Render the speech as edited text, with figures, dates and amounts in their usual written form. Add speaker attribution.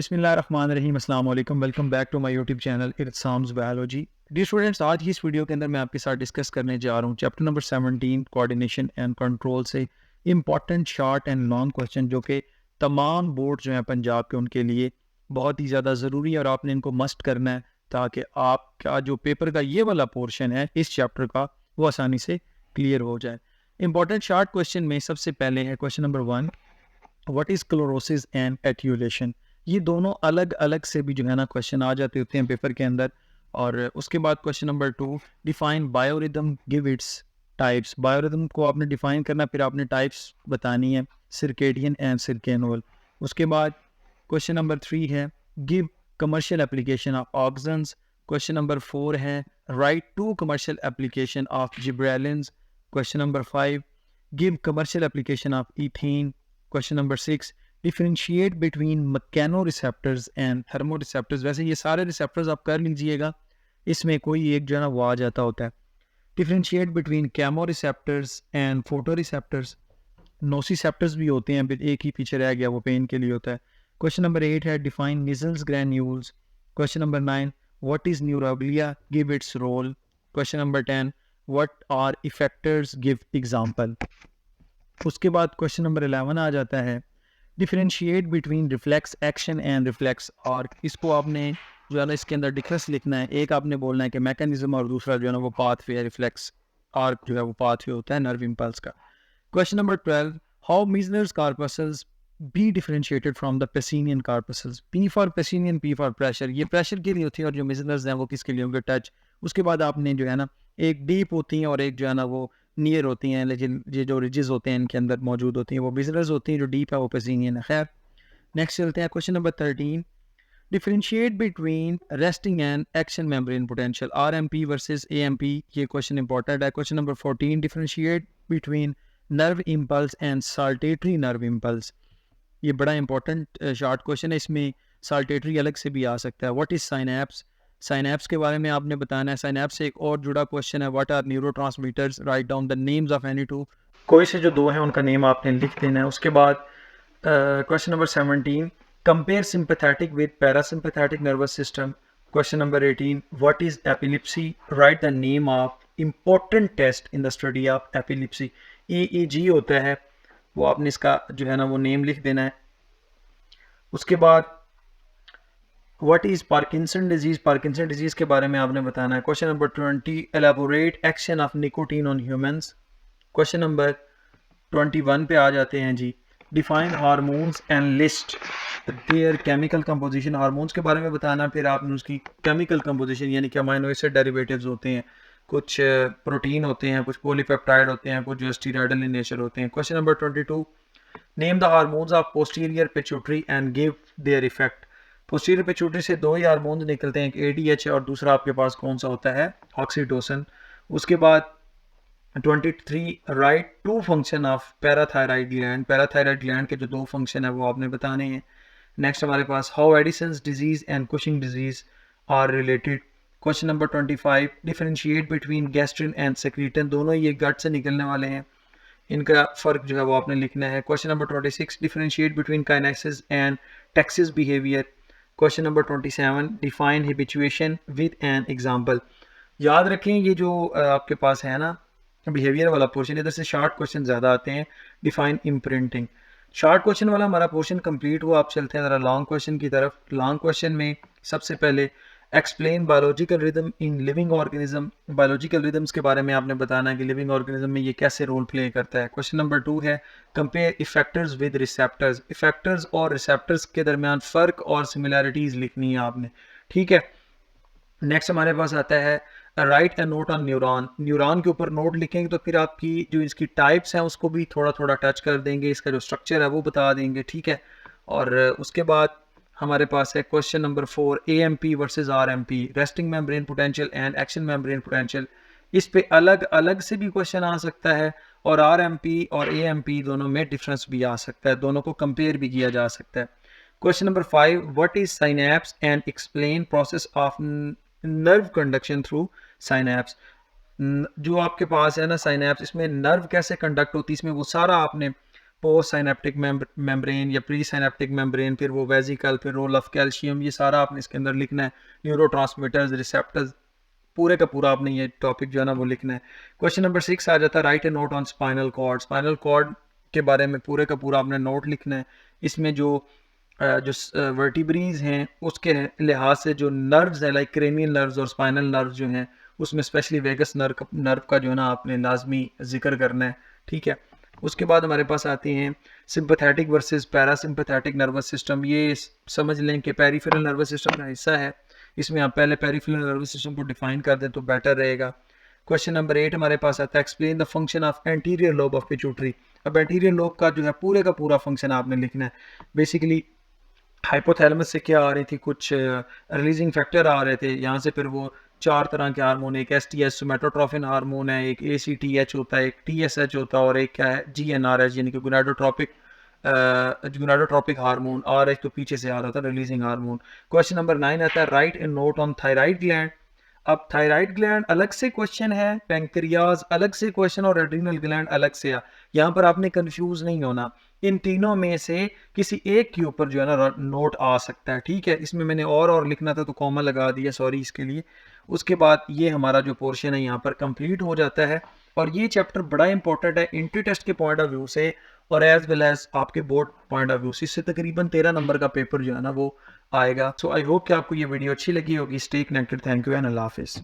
Speaker 1: बिस्मिल्लाहिर्रहमानिर्रहीम अस्सलाम वालेकुम। Welcome back to my YouTube channel Irsam's Biology. Dear students, आज की इस वीडियो के अंदर मैं आपके साथ डिस्कस करने जा रहा हूँ chapter number 17 coordination and control से important short and long question जो कि तमाम बोर्ड जो हैं पंजाब के उनके लिए बहुत ही ज़्यादा ज़रूरी है और आपने इनको मस्ट करना है ताकि आपका जो पेपर का ये वाला पोर्शन है इस चैप्टर का वो आसानी से क्लियर हो जाए। इंपॉर्टेंट शॉर्ट क्वेश्चन में सबसे पहले है question number 1, what is chlorosis and etiolation. ये दोनों अलग अलग से भी जो है ना क्वेश्चन आ जाते होते हैं पेपर के अंदर। और उसके बाद question number 2, define biorhythm, give its types. Biorhythm को आपने डिफाइन करना, फिर आपने टाइप्स बतानी है, सिरकेडियन एंड सिरकेनोल। उसके बाद क्वेश्चन नंबर 3 है give commercial application of auxins. Question number 4 है write two commercial application of gibberellins. Question number 5, give commercial application of ethene. Question number 6, differentiate between mechano receptors and thermo receptors. वैसे ये सारे receptors आप कर लीजिएगा, इसमें कोई एक जो है ना वो आ जाता होता है। Differentiate between camo receptors and photo receptors. Nociceptors भी होते हैं, फिर एक ही पीछे रह गया, वो पेन के लिए होता है। क्वेश्चन नंबर 8 है define Nissl's granules. Question number 9, what is neuroglia, give its role. Question number 10, what are effectors, give example. उसके बाद क्वेश्चन नंबर 11 आ जाता है differentiate between reflex action and reflex. और इसको आपने जो है ना इसके अंदर डिफरेंस लिखना है। एक आपने बोलना है कि मैकेनिज्म और दूसरा जो है ना वो पाथवे है, रिफ्लेक्स आर्क जो है वो पाथवे होता है नर्व इम्पल्स का। Question number 12, how Meissner's corpuscles be differentiated from the Pacinian corpuscles. P for Pacinian, P for pressure, ये प्रेशर के लिए होती है, और जो मिजनर्स हैं वो किसके लिए होंगे, टच। उसके बाद आपने जो है ना एक डीप होती हैं और एक जो है ना वो नियर होती हैं, लेकिन ये जो रिजेस होते हैं इनके अंदर मौजूद होती हैं वो मिजनर्स होती हैं, जो डीप है वो पेसिनियन है। खैर नेक्स्ट चलते हैं question number 13, differentiate between resting and action membrane potential, RMP versus AMP. ये क्वेश्चन इंपॉर्टेंट है। Question number 14, differentiate between nerve impulse and saltatory nerve impulse. ये बड़ा इंपॉर्टेंट शॉर्ट क्वेश्चन है, इसमें साल्टेटरी अलग से भी आ सकता है। व्हाट इज साइनैप्स, साइनैप्स के बारे में आपने बताना है। साइनैप्स से एक और जुड़ा क्वेश्चन है, what are neurotransmitters, write down the names of any two. कोई से जो दो हैं उनका नेम आपने लिख देना है। उसके बाद question number 17, compare sympathetic with parasympathetic nervous system. Question number 18, what is epilepsy, write the name of important test in the study of epilepsy. EEG होता है, वो आपने इसका जो है ना वो नेम लिख देना है। उसके बाद what is Parkinson disease, Parkinson disease के बारे में आपने बताना है। Question number 20, elaborate action of nicotine on humans. Question number 21 पे आ जाते हैं जी, define hormones and list their chemical composition. Hormones के बारे में बताना, फिर आपने उसकी केमिकल कंपोजिशन यानी कि अमाइनो एसिड डेरिवेटिव्स होते हैं, कुछ प्रोटीन होते हैं, कुछ पॉलीपेप्टाइड होते हैं, कुछ जो स्टीरॉयडल इन नेचर होते हैं। Question number 22, name the hormones of posterior pituitary and give their effect. Posterior pituitary से दो ही हार्मोन्स निकलते हैं, एक ADH है और दूसरा आपके पास कौन सा होता है, ऑक्सीटोसिन। उसके बाद 23, write two function of parathyroid gland. Parathyroid gland के जो दो फंक्शन है वो आपने बताने हैं। नेक्स्ट हमारे पास how Addison's disease and Cushing disease are related. Question number 25, differentiate between gastrin and secretin, दोनों ये गट से निकलने वाले हैं, इनका फ़र्क जो है वो आपने लिखना है। Question number 26, differentiate between kinesis and taxis behaviour. Question number 27, define habituation with an example. याद रखें ये जो आपके पास है ना बिहेवियर वाला पोर्शन, इधर से शॉर्ट क्वेश्चन ज़्यादा आते हैं। Define imprinting. शॉर्ट क्वेश्चन वाला हमारा पोर्शन कंप्लीट हुआ, आप चलते हैं ज़रा लॉन्ग क्वेश्चन की तरफ। लॉन्ग क्वेश्चन में सबसे पहले explain biological rhythm in living organism. Biological rhythms के बारे में आपने बताना है कि लिविंग ऑर्गेनिज्म में ये कैसे रोल प्ले करता है। क्वेश्चन नंबर 2 है compare effectors with receptors. Effectors और रिसेप्टर्स के दरमियान फ़र्क और सिमिलैरिटीज़ लिखनी है आपने, ठीक है। नेक्स्ट हमारे पास आता है write a note on neuron. Neuron के ऊपर नोट लिखेंगे तो फिर आपकी जो इसकी टाइप्स हैं उसको भी थोड़ा थोड़ा टच कर देंगे, इसका जो स्ट्रक्चर है वो बता देंगे, ठीक है। और उसके बाद हमारे पास है question number 4, AMP versus RMP, resting membrane potential and action membrane potential. इस पे अलग अलग से भी क्वेश्चन आ सकता है, और RMP और AMP दोनों में डिफरेंस भी आ सकता है, दोनों को कंपेयर भी किया जा सकता है। Question number 5, what is synapse and explain process of nerve conduction through synapse. जो आपके पास है ना साइनैप्स, इसमें नर्व कैसे कंडक्ट होती है, इसमें वो सारा आपने पोस्ट साइनेप्टिक मेम्ब्रेन या प्री साइनेप्टिक मेम्ब्रेन, फिर वो वेजिकल, फिर रोल ऑफ कैल्शियम, ये सारा आपने इसके अंदर लिखना है। न्यूरोट्रांसमीटर्स, रिसेप्टर्स, पूरे का पूरा आपने ये टॉपिक जो है ना वो लिखना है। क्वेश्चन नंबर 6 आ जाता है write a note on spinal cord. Spinal cord के बारे में पूरे का पूरा आपने नोट लिखना है। इसमें जो वर्टिब्रीज हैं उसके लिहाज से जो नर्व्स हैं लाइक क्रेनियल नर्व्स और स्पाइनल नर्व्स जो हैं उसमें स्पेशली वेगस नर्व का जो है ना आपने लाजमी जिक्र करना है, ठीक है। उसके बाद हमारे पास आती हैं sympathetic versus parasympathetic nervous system. ये समझ लें कि पेरिफेरल नर्वस सिस्टम का हिस्सा है। इसमें आप पहले पेरिफेरल नर्वस सिस्टम को डिफाइन कर दें तो बेटर रहेगा। क्वेश्चन नंबर 8 हमारे पास आता है explain the function of anterior lobe of pituitary. अब एंटीरियर लोब का जो है पूरे का पूरा फंक्शन आपने लिखना है। बेसिकली हाइपोथैलेमस से क्या आ रही थी, कुछ रिलीजिंग फैक्टर आ रहे थे यहाँ से, फिर वो 4 तरह के हार्मोन, एक एसटीएच सोमेटोट्रोफिन हार्मोन है, एक एसीटीएच होता है, एक टीएसएच होता है और एक क्या है जीएनआरएच यानी कि गुनाडोट्रोपिक हार्मोन। आरएच तो पीछे से आ रहा था रिलीजिंग हार्मोन। क्वेश्चन नंबर 9 आता है write a note on thyroid gland. अब थायराइड ग्लैंड अलग से क्वेश्चन है, पैंक्रियाज अलग से क्वेश्चन और एड्रीनल ग्लैंड अलग से है। यहाँ पर आपने कंफ्यूज नहीं होना, इन तीनों में से किसी एक के ऊपर जो है ना नोट आ सकता है, ठीक है। इसमें मैंने और लिखना था तो कॉमा लगा दिया, सॉरी इसके लिए। उसके बाद ये हमारा जो पोर्शन है यहाँ पर कंप्लीट हो जाता है और ये चैप्टर बड़ा इंपॉर्टेंट है एंट्री टेस्ट के पॉइंट ऑफ व्यू से और एज वेल एज आपके बोर्ड पॉइंट ऑफ व्यू से। इससे तकरीबन 13 नंबर का पेपर जो है ना वो आएगा। सो आई होप कि आपको ये वीडियो अच्छी लगी होगी। Stay connected. Thank you and अल्लाह हाफिज़।